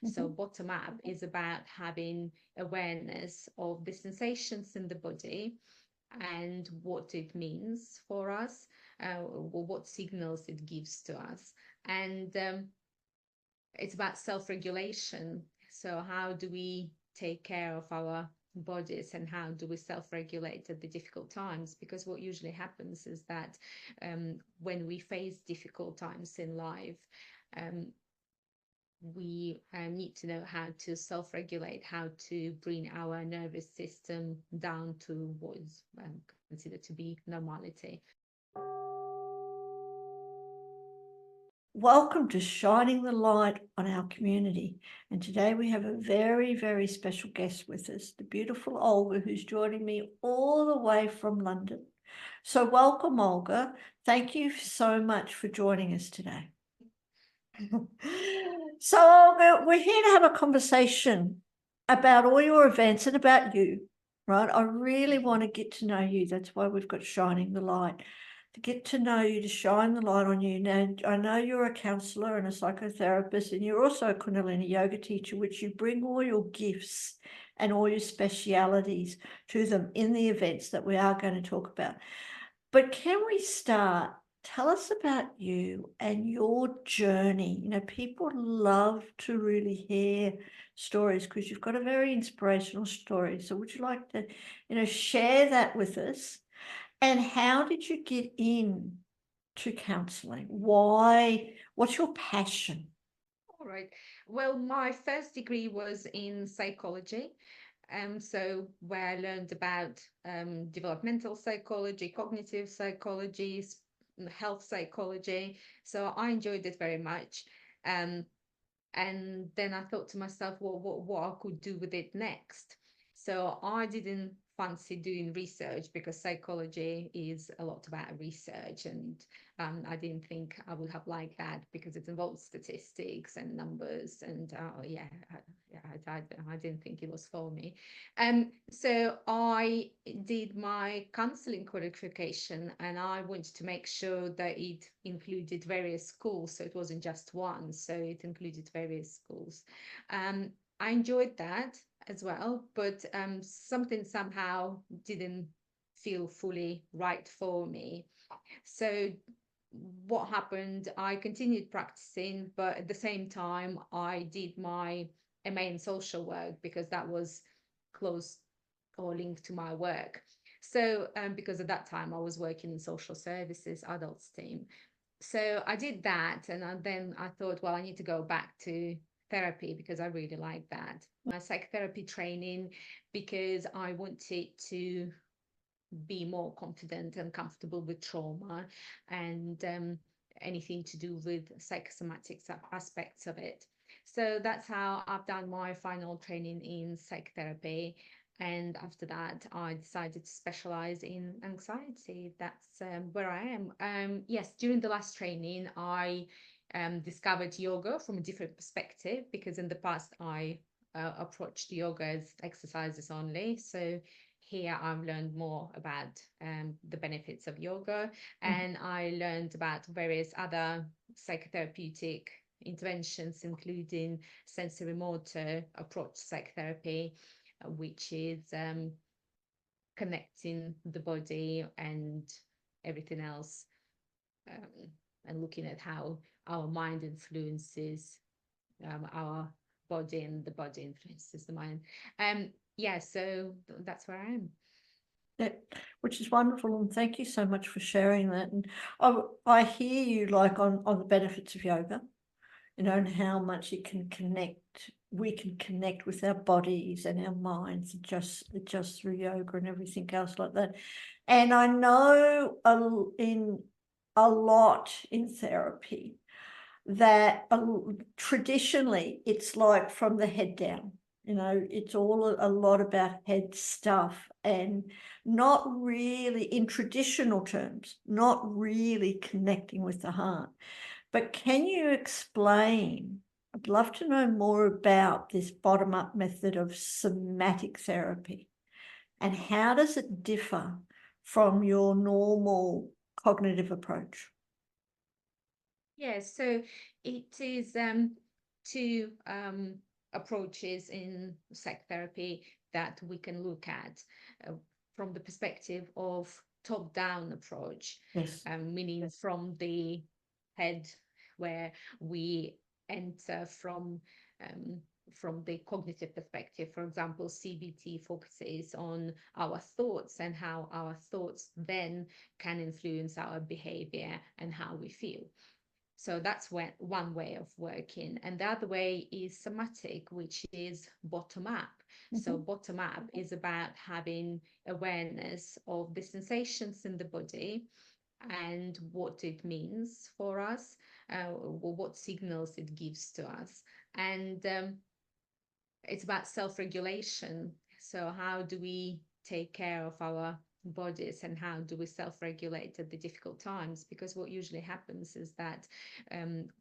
So bottom up is about having awareness of the sensations in the body and what it means for us, or what signals it gives to us. And it's about self-regulation. So how do we take care of our bodies, and how do we self-regulate at the difficult times? Because what usually happens is that when we face difficult times in life, we need to know how to self-regulate, how to bring our nervous system down to what is considered to be normality. Welcome to Shining the Light on Our Community. And today we have a very, very special guest with us, the beautiful Olga, who's joining me all the way from London. So welcome, Olga. Thank you so much for joining us today. So, Olga, we're here to have a conversation about all your events and about you, right? I really want to get to know you. That's why we've got Shining the Light. To get to know you, to shine the light on you. Now, I know you're a counsellor and a psychotherapist, and you're also a Kundalini yoga teacher, which you bring all your gifts and all your specialities to them in the events that we are going to talk about. But can we start? Tell us about you and your journey. You know, people love to really hear stories because you've got a very inspirational story. So would you like to, share that with us? And how did you get in to counselling? Why? What's your passion? All right. Well, my first degree was in psychology. So where I learned about developmental psychology, cognitive psychology, health psychology. So I enjoyed it very much. Um, and then I thought to myself, well, what I could do with it next. So I didn't fancy doing research because psychology is a lot about research, and I didn't think I would have liked that because it involves statistics and numbers, and I didn't think it was for me. So I did my counselling qualification, and I wanted to make sure that it included various schools, so it wasn't just one, so it included various schools. I enjoyed that as well, but something somehow didn't feel fully right for me. So what happened, I continued practicing, but at the same time I did my MA in social work because that was close or linked to my work. So because at that time I was working in social services adults team, so I did that, and then I thought, well, I need to go back to therapy because I really like that. My psychotherapy training, because I wanted to be more confident and comfortable with trauma and anything to do with psychosomatic aspects of it. So that's how I've done my final training in psychotherapy. And after that, I decided to specialize in anxiety. That's where I am. Yes, during the last training, I discovered yoga from a different perspective because in the past I approached yoga as exercises only. So here I've learned more about the benefits of yoga, and I learned about various other psychotherapeutic interventions, including sensory motor approach psychotherapy, which is connecting the body and everything else, and looking at how our mind influences our body and the body influences the mind. Yeah, so that's where I am. That, which is wonderful, and thank you so much for sharing that. And I hear you like on the benefits of yoga, and how much it can connect. We can connect with our bodies and our minds just through yoga and everything else like that. And I know in a lot in therapy that traditionally it's like from the head down. It's all a lot about head stuff and not really, in traditional terms, not really connecting with the heart. But can you explain? I'd love to know more about this bottom-up method of somatic therapy, and how does it differ from your normal cognitive approach? Yeah, so it is to approaches in psychotherapy that we can look at from the perspective of top-down approach, Yes. meaning from the head, where we enter from the cognitive perspective. For example, CBT focuses on our thoughts and how our thoughts then can influence our behavior and how we feel. So that's one way of working. And the other way is somatic, which is bottom up. So bottom up is about having awareness of the sensations in the body and what it means for us, or what signals it gives to us. And it's about self-regulation. So how do we take care of our bodies, and how do we self-regulate at the difficult times? Because what usually happens is that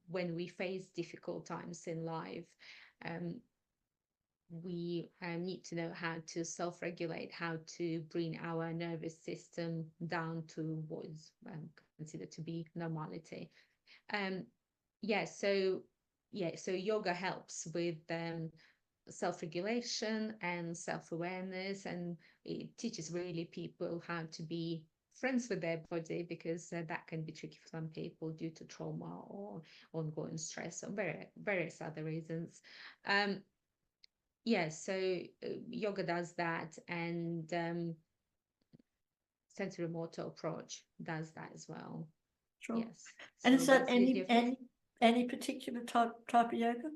when we face difficult times in life, we need to know how to self-regulate, how to bring our nervous system down to what is considered to be normality. Um, yeah, so yoga helps with self-regulation and self-awareness, and it teaches really people how to be friends with their body, because that can be tricky for some people due to trauma or ongoing stress or various other reasons. So yoga does that, and sensory motor approach does that as well. Sure. Yes. And So is that that's really any particular type of yoga?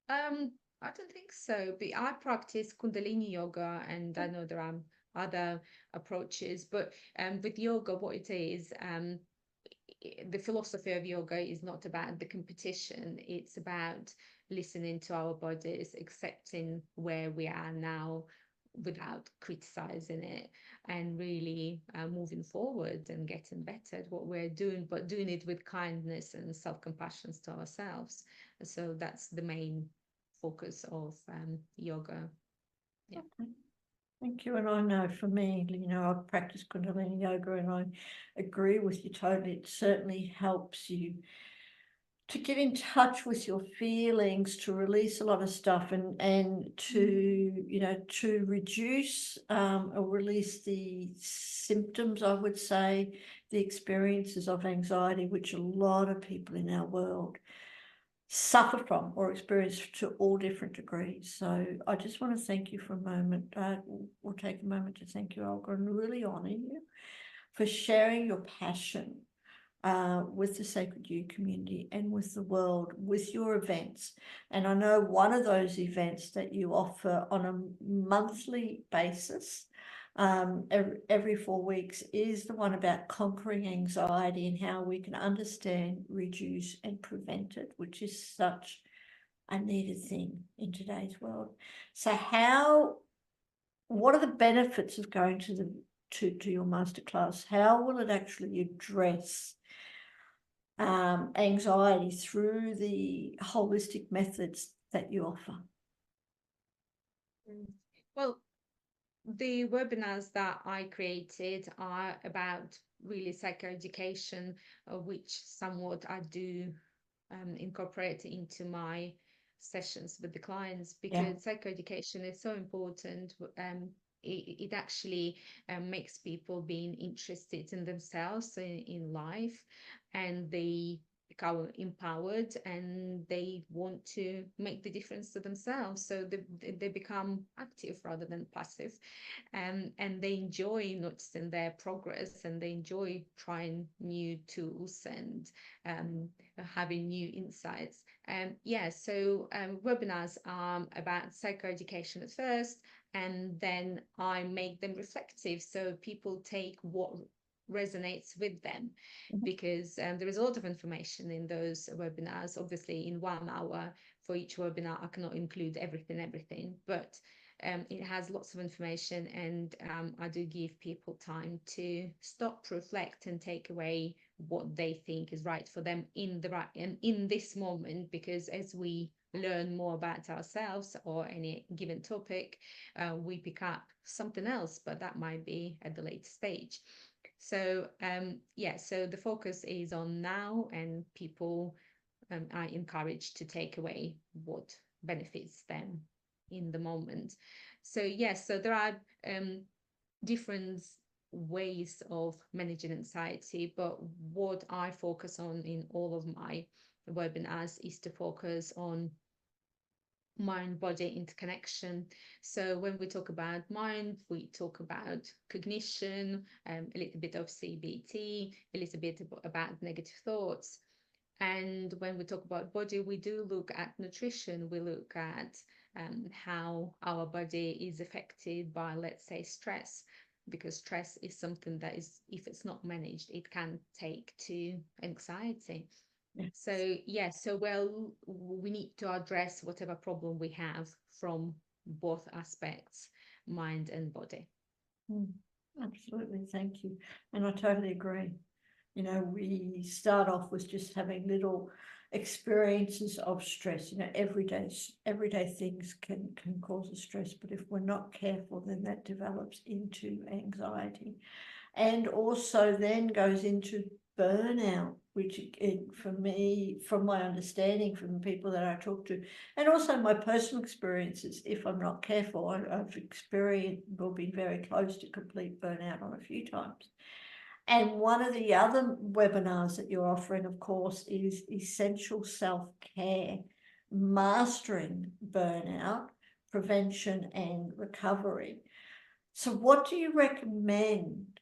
I don't think so, but I practice Kundalini yoga, and I know there are other approaches, but with yoga, what it is, the philosophy of yoga is not about the competition. It's about listening to our bodies, accepting where we are now without criticizing it, and really moving forward and getting better at what we're doing, but doing it with kindness and self-compassion to ourselves. So that's the main focus of yoga. Yeah. Okay. Thank you. And I know for me, I've practiced Kundalini yoga, and I agree with you totally. It certainly helps you to get in touch with your feelings, to release a lot of stuff, and to reduce or release the symptoms, I would say, the experiences of anxiety, which a lot of people in our world suffer from or experience to all different degrees. So I just want to thank you for a moment. We'll take a moment to thank you, Olga, and really honor you for sharing your passion with the Sacred You community and with the world, with your events. And I know one of those events that you offer on a monthly basis, every 4 weeks, is the one about conquering anxiety and how we can understand, reduce, and prevent it, which is such a needed thing in today's world. So what are the benefits of going to your masterclass? How will it actually address anxiety through the holistic methods that you offer? Well, the webinars that I created are about really psychoeducation, which somewhat I do incorporate into my sessions with the clients, because psychoeducation is so important. It actually makes people being interested in themselves, in life, and they become empowered, and they want to make the difference to themselves. So they become active rather than passive, and they enjoy noticing their progress, and they enjoy trying new tools and having new insights. So webinars are about psychoeducation at first, and then I make them reflective, so people take what resonates with them, because there is a lot of information in those webinars. Obviously, in 1 hour for each webinar, I cannot include everything, but it has lots of information, and I do give people time to stop, reflect, and take away what they think is right for them in this moment, because as we learn more about ourselves or any given topic, we pick up something else, but that might be at the later stage. So so the focus is on now, and people I encourage to take away what benefits them in the moment. So yes, so there are different ways of managing anxiety, but what I focus on in all of my webinars is to focus on mind body interconnection. So when we talk about mind, we talk about cognition, a little bit of CBT, a little bit about negative thoughts. And when we talk about body, we do look at nutrition. We look at how our body is affected by, let's say, stress, because stress is something that is, if it's not managed, it can take to anxiety. Yeah. So yes, so well, we need to address whatever problem we have from both aspects, mind and body. Absolutely, thank you. And I totally agree. You know, we start off with just having little experiences of stress. You know, everyday things can cause us stress, but if we're not careful, then that develops into anxiety, and also then goes into burnout, which for me, from my understanding from the people that I talk to, and also my personal experiences, if I'm not careful, I've experienced or been very close to complete burnout on a few times. And one of the other webinars that you're offering, of course, is essential self-care, mastering burnout, prevention and recovery. So what do you recommend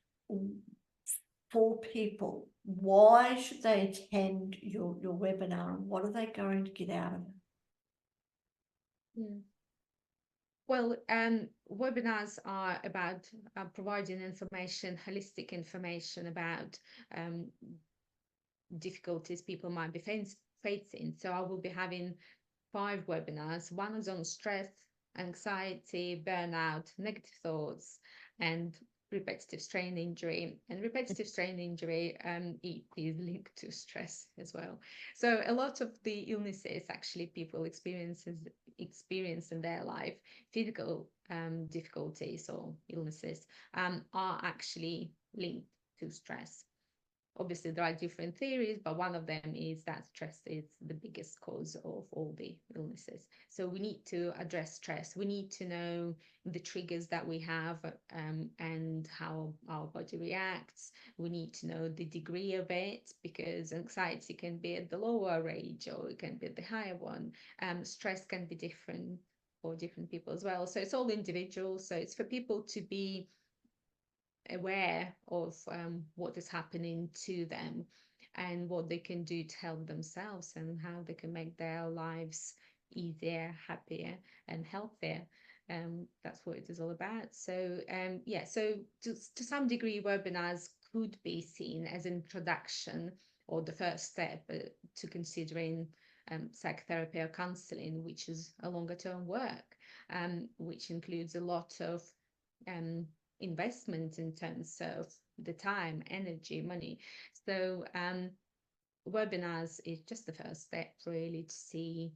for people? Why should they attend your webinar, and what are they going to get out of it? Mm. Well, webinars are about providing information, holistic information about difficulties people might be facing. So I will be having 5 webinars. One is on stress, anxiety, burnout, negative thoughts, and repetitive strain injury. And repetitive strain injury, it is linked to stress as well. So a lot of the illnesses actually people experience in their life, physical difficulties or illnesses, are actually linked to stress. Obviously, there are different theories, but one of them is that stress is the biggest cause of all the illnesses. So we need to address stress. We need to know the triggers that we have, and how our body reacts. We need to know the degree of it, because anxiety can be at the lower range or it can be at the higher one. Stress can be different for different people as well. So it's all individual. So it's for people to be aware of what is happening to them and what they can do to help themselves and how they can make their lives easier, happier, and healthier. That's what it is all about. So yeah, so to some degree, webinars could be seen as an introduction or the first step to considering psychotherapy or counselling, which is a longer term work, which includes a lot of investment in terms of the time, energy, money. So webinars is just the first step really to see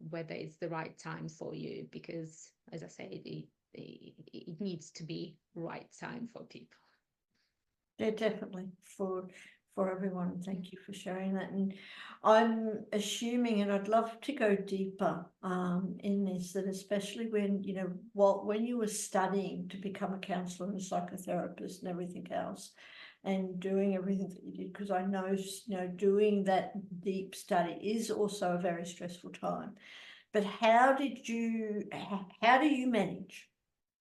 whether it's the right time for you, because as I said, it needs to be right time for people. Yeah, definitely for everyone. Thank you for sharing that. And I'm assuming, and I'd love to go deeper in this, that especially when, you know, when you were studying to become a counsellor and a psychotherapist and everything else, and doing everything that you did, because I know, you know, doing that deep study is also a very stressful time. But how do you manage?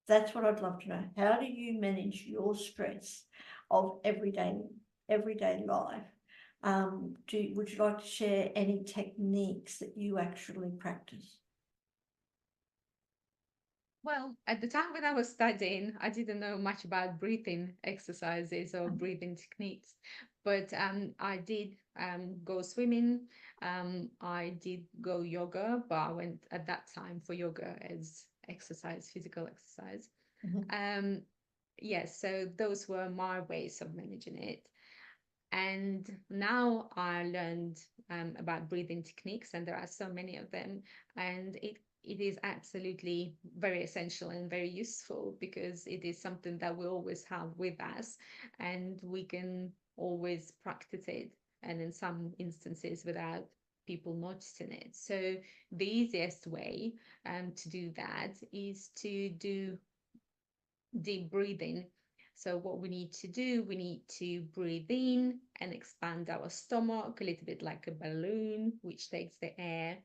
That's what I'd love to know. How do you manage your stress of everyday life? Would you like to share any techniques that you actually practice? Well, at the time when I was studying, I didn't know much about breathing exercises or breathing techniques, but I did go swimming. I did go yoga, but I went at that time for yoga as exercise, physical exercise. Um, yes, so those were my ways of managing it. And now I learned about breathing techniques, and there are so many of them, and it is absolutely very essential and very useful, because it is something that we always have with us and we can always practice it, and in some instances without people noticing it. So the easiest way to do that is to do deep breathing. So what we need to do, we need to breathe in and expand our stomach a little bit like a balloon, which takes the air,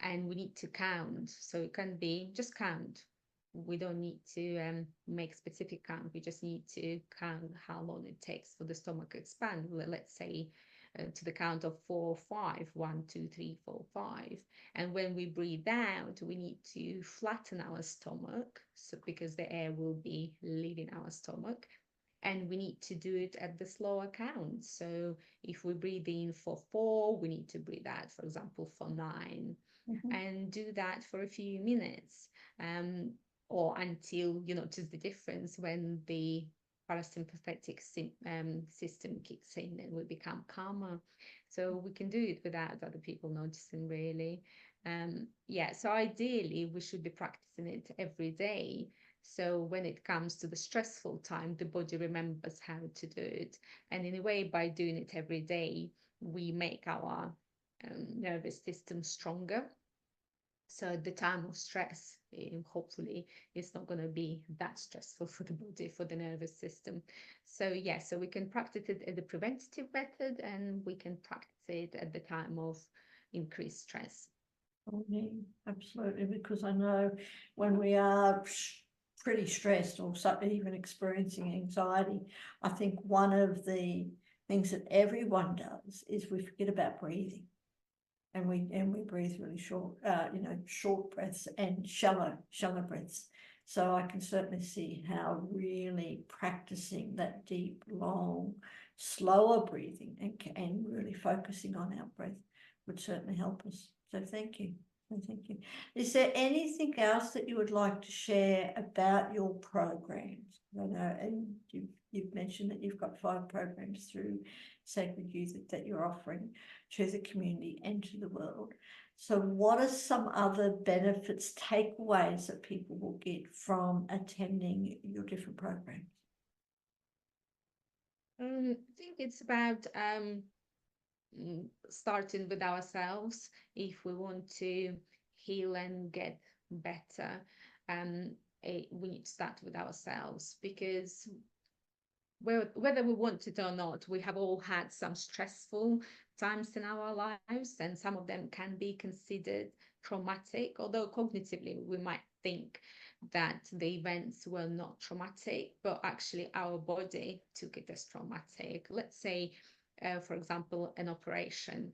and we need to count. So it can be just count. We don't need to make specific count. We just need to count how long it takes for the stomach to expand. Let's say to the count of 4, 5, 1, 2, 3, 4, 5. And when we breathe out, we need to flatten our stomach, so because the air will be leaving our stomach. And we need to do it at the slower count. So if we breathe in for 4, we need to breathe out, for example, for 9, and do that for a few minutes, or until you notice the difference when the parasympathetic system kicks in and we become calmer. So we can do it without other people noticing, really. Yeah, so ideally we should be practicing it every day. So when it comes to the stressful time, the body remembers how to do it. And in a way, by doing it every day, we make our nervous system stronger. So at the time of stress, hopefully it's not going to be that stressful for the body, for the nervous system. So yeah, so we can practice it as a preventative method, and we can practice it at the time of increased stress. Oh, yeah, absolutely, because I know when we are pretty stressed or even experiencing anxiety, I think one of the things that everyone does is we forget about breathing. And we breathe really short, short breaths and shallow breaths. So I can certainly see how really practicing that deep, long, slower breathing and really focusing on our breath would certainly help us. So thank you. Thank you. Is there anything else that you would like to share about your programs? I know, and you've mentioned that you've got 5 programs through Sacred Youth that you're offering to the community and to the world. So what are some other benefits, takeaways that people will get from attending your different programs? I think it's about starting with ourselves. If we want to heal and get better, we need to start with ourselves, because whether we want it or not, we have all had some stressful times in our lives, and some of them can be considered traumatic, although cognitively we might think that the events were not traumatic, but actually our body took it as traumatic. Let's say, for example, an operation.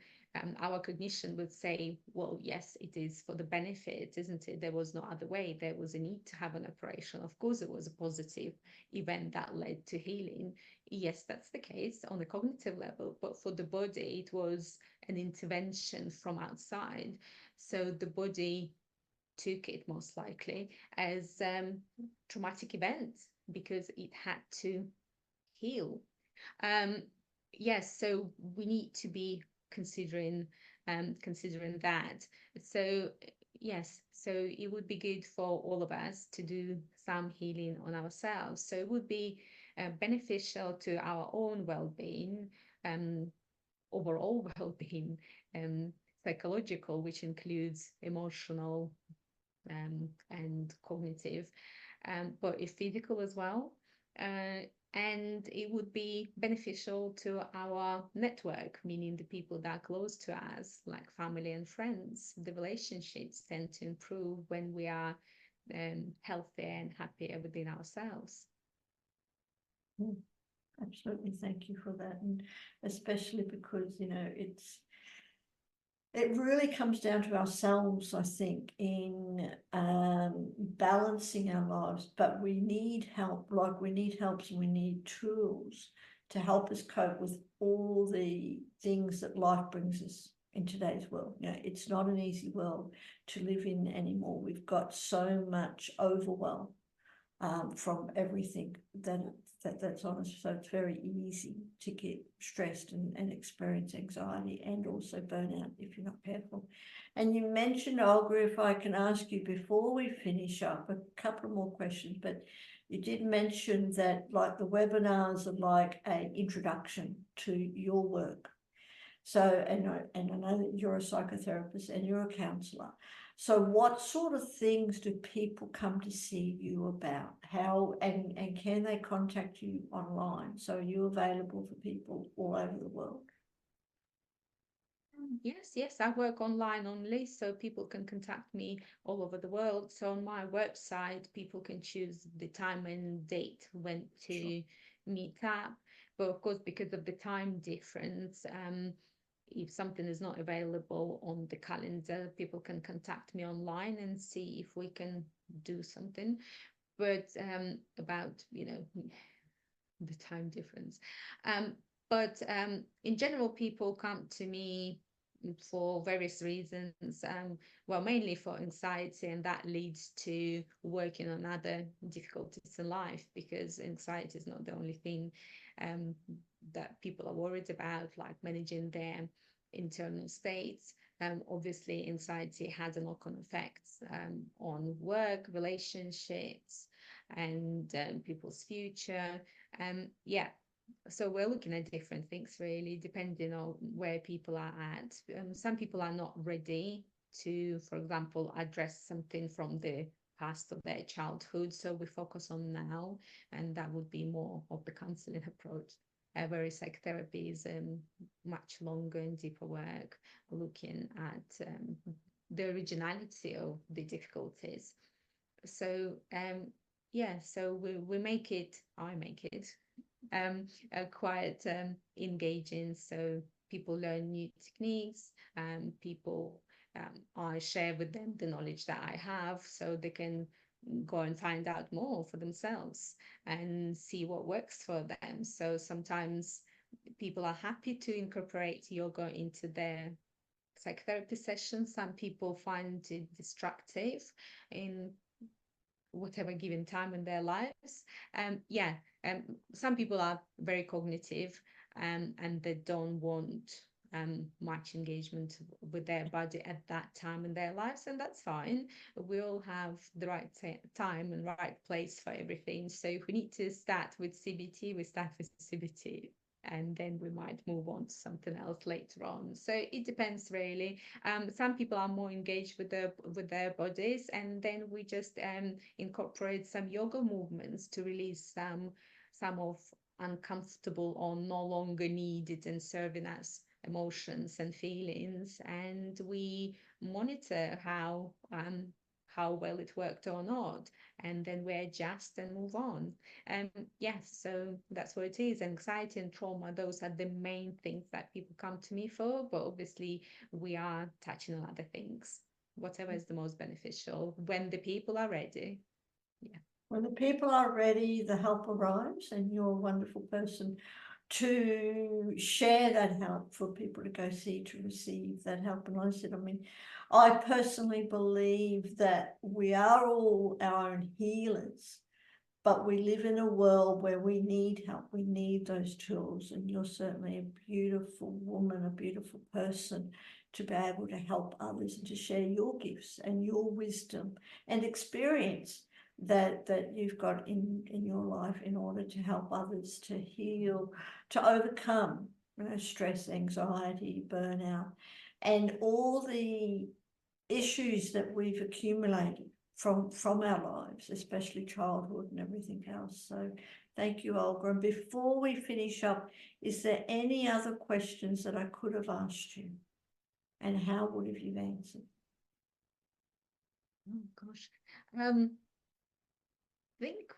Our cognition would say, well, yes, it is for the benefit, isn't it? There was no other way. There was a need to have an operation. Of course, it was a positive event that led to healing. Yes, that's the case on a cognitive level, but for the body, it was an intervention from outside. So the body took it most likely as traumatic event because it had to heal. Yes, so we need to be considering that. So yes, so it would be good for all of us to do some healing on ourselves. So it would be beneficial to our own well-being, overall well-being, psychological, which includes emotional and cognitive, but physical as well. And it would be beneficial to our network, meaning the people that are close to us, like family and friends. The relationships tend to improve when we are healthier and happier within ourselves. Absolutely, thank you for that, and especially because it really comes down to ourselves, I think, in balancing our lives, but we need help, and we need tools to help us cope with all the things that life brings us in today's world. It's not an easy world to live in anymore. We've got so much overwhelm from everything that's on us. So it's very easy to get stressed and experience anxiety and also burnout if you're not careful. And you mentioned, Olga, if I can ask you before we finish up, a couple of more questions, but you did mention that like the webinars are like an introduction to your work. So, and I know that you're a psychotherapist and you're a counsellor. So what sort of things do people come to see you about? How, and can they contact you online? So are you available for people all over the world? Yes, I work online only, so people can contact me all over the world. So on my website, people can choose the time and date when Sure. to meet up. But of course, because of the time difference, if something is not available on the calendar, people can contact me online and see if we can do something. But about, the time difference. But in general, people come to me for various reasons. Well, mainly for anxiety, and that leads to working on other difficulties in life, because anxiety is not the only thing um, that people are worried about, like managing their internal states. Obviously, anxiety has a knock-on effects on work, relationships, and people's future. Yeah, so we're looking at different things really, depending on where people are at. Some people are not ready to, for example, address something from the past of their childhood. So we focus on now, and that would be more of the counseling approach. Whereas psychotherapy is much longer and deeper work, looking at the originality of the difficulties. So yeah, so we make it, I make it quite engaging. So people learn new techniques, people, I share with them the knowledge that I have so they can go and find out more for themselves and see what works for them. So sometimes people are happy to incorporate yoga into their psychotherapy sessions. Some people find it destructive in whatever given time in their lives. Yeah, some people are very cognitive, and they don't want much engagement with their body at that time in their lives, and that's fine. We all have the right time and right place for everything. So if we need to start with CBT, we start with CBT, and then we might move on to something else later on. So it depends really. Some people are more engaged with their bodies, and then we just incorporate some yoga movements to release some of uncomfortable or no longer needed and serving us emotions and feelings, and we monitor how well it worked or not, and then we adjust and move on. Yes, so that's what it is. Anxiety and trauma, those are the main things that people come to me for, but obviously we are touching on other things, whatever is the most beneficial when the people are ready. Yeah. When the people are ready, the help arrives, and you're a wonderful person to share that help for people to go see, to receive that help. And I said, I mean, I personally believe that we are all our own healers, but we live in a world where we need help. We need those tools. And you're certainly a beautiful woman, a beautiful person to be able to help others and to share your gifts and your wisdom and experience that you've got in your life in order to help others to heal, to overcome, stress, anxiety, burnout, and all the issues that we've accumulated from our lives, especially childhood and everything else. So thank you, Olga. And before we finish up, is there any other questions that I could have asked you? And how would have you answered? Oh gosh. I think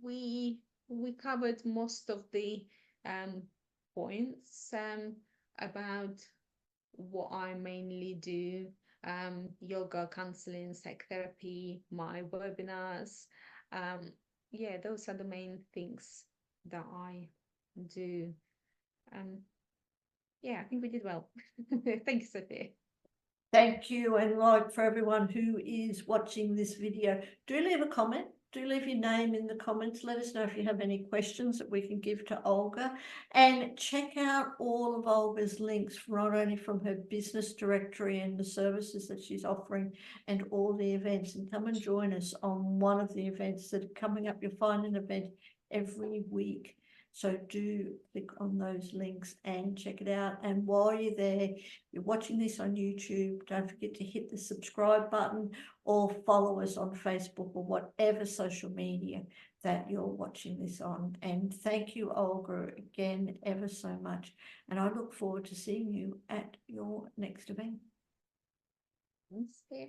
we we covered most of the um, points about what I mainly do, yoga, counseling, psychotherapy, my webinars. Um, yeah, those are the main things that I do. Um, yeah, I think we did well. Thank you, Sophia. Thank you. And like for everyone who is watching this video, do leave a comment. Do leave your name in the comments. Let us know if you have any questions that we can give to Olga. And check out all of Olga's links, not only from her business directory and the services that she's offering and all the events. And come and join us on one of the events that are coming up. You'll find an event every week So do click on those links and check it out. And while you're there, you're watching this on YouTube, don't forget to hit the subscribe button or follow us on Facebook or whatever social media that you're watching this on. And thank you, Olga, again, ever so much. And I look forward to seeing you at your next event. Thanks, dear.